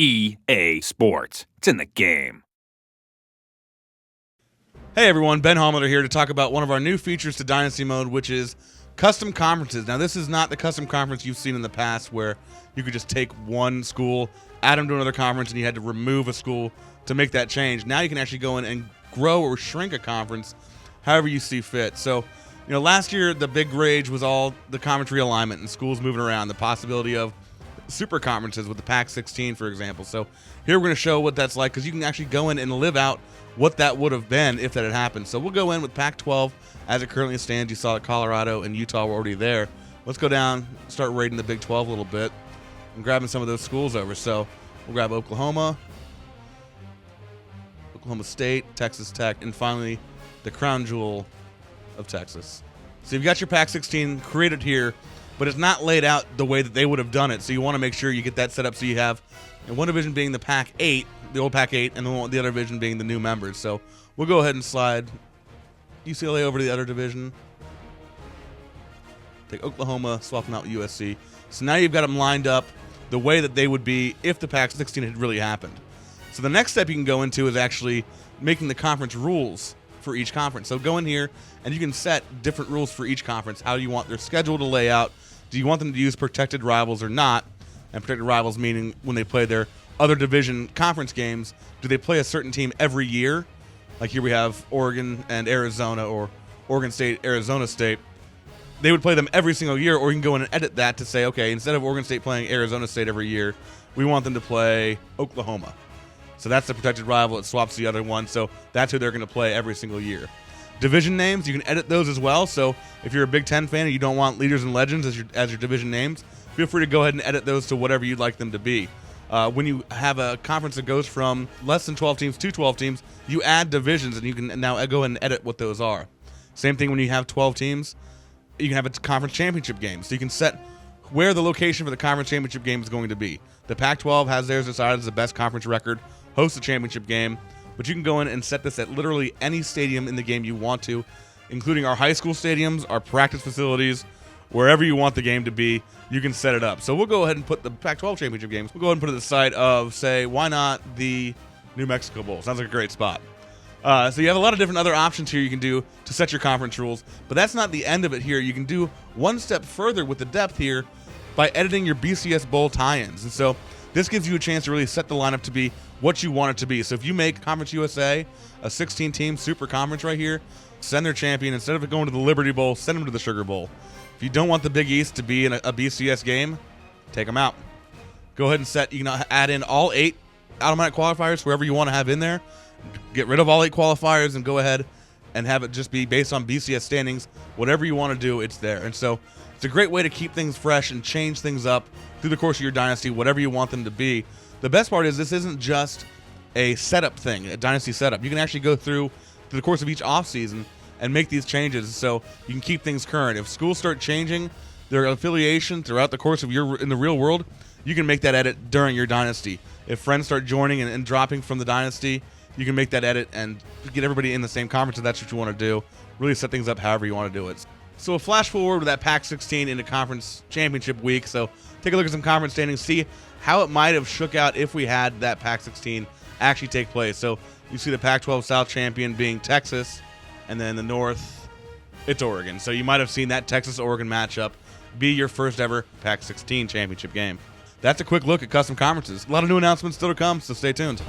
EA Sports. It's in the game. Hey everyone, Ben Haumiller here to talk about one of our new features to Dynasty Mode, which is custom conferences. Now, this is not the custom conference you've seen in the past where you could just take one school, add them to another conference, and you had to remove a school to make that change. Now you can actually go in and grow or shrink a conference however you see fit. So, last year the big rage was all the conference realignment and schools moving around, the possibility of super conferences with the Pac-16, for example. So here we're going to show what that's like, because you can actually go in and live out what that would have been if that had happened. So we'll go in with Pac-12 as it currently stands. You saw that Colorado and Utah were already there. Let's go down, start rating the Big 12 a little bit and grabbing some of those schools over. So we'll grab Oklahoma State, Texas Tech, and finally the crown jewel of Texas. So you've got your Pac-16 created here, but it's not laid out the way that they would have done it. So you want to make sure you get that set up so you have one division being the Pac-8, the old Pac-8, and the other division being the new members. So we'll go ahead and slide UCLA over to the other division. Take Oklahoma, swap them out with USC. So now you've got them lined up the way that they would be if the Pac-16 had really happened. So the next step you can go into is actually making the conference rules for each conference. So go in here and you can set different rules for each conference. How do you want their schedule to lay out? Do you want them to use protected rivals or not? And protected rivals meaning when they play their other division conference games, do they play a certain team every year? Like here we have Oregon and Arizona, or Oregon State, Arizona State. They would play them every single year, or you can go in and edit that to say, okay, instead of Oregon State playing Arizona State every year, we want them to play Oklahoma. So that's the protected rival. It swaps the other one. So that's who they're going to play every single year. Division names, you can edit those as well. So if you're a Big Ten fan and you don't want leaders and legends as your division names, feel free to go ahead and edit those to whatever you'd like them to be. When you have a conference that goes from less than 12 teams to 12 teams, you add divisions, and you can now go ahead and edit what those are. Same thing when you have 12 teams, you can have a conference championship game. So you can set where the location for the conference championship game is going to be. The Pac-12 has theirs decided as the best conference record, hosts a championship game, but you can go in and set this at literally any stadium in the game you want to, including our high school stadiums, our practice facilities, wherever you want the game to be, you can set it up. So we'll go ahead and put the Pac-12 championship games, we'll go ahead and put it at the side of, say, why not the New Mexico Bowl? Sounds like a great spot. So you have a lot of different other options here you can do to set your conference rules, but that's not the end of it here. You can do one step further with the depth here by editing your BCS Bowl tie-ins. And so this gives you a chance to really set the lineup to be what you want it to be. So if you make Conference USA a 16-team super conference right here, send their champion, instead of it going to the Liberty Bowl, send them to the Sugar Bowl. If you don't want the Big East to be in a BCS game, take them out. Go ahead and set, you can add in all 8 automatic qualifiers, whoever you want to have in there. Get rid of all 8 qualifiers and go ahead and have it just be based on BCS standings. Whatever you want to do, it's there. And so it's a great way to keep things fresh and change things up through the course of your dynasty, whatever you want them to be. The best part is this isn't just a setup thing, a dynasty setup. You can actually go through the course of each offseason and make these changes so you can keep things current. If schools start changing their affiliation throughout the course of in the real world, you can make that edit during your dynasty. If friends start joining and dropping from the dynasty, you can make that edit and get everybody in the same conference if that's what you want to do. Really set things up however you want to do it. So we'll flash forward with that Pac-16 into conference championship week. So take a look at some conference standings, see how it might have shook out if we had that Pac-16 actually take place. So you see the Pac-12 South champion being Texas, and then the North, it's Oregon. So you might have seen that Texas-Oregon matchup be your first ever Pac-16 championship game. That's a quick look at custom conferences. A lot of new announcements still to come, so stay tuned.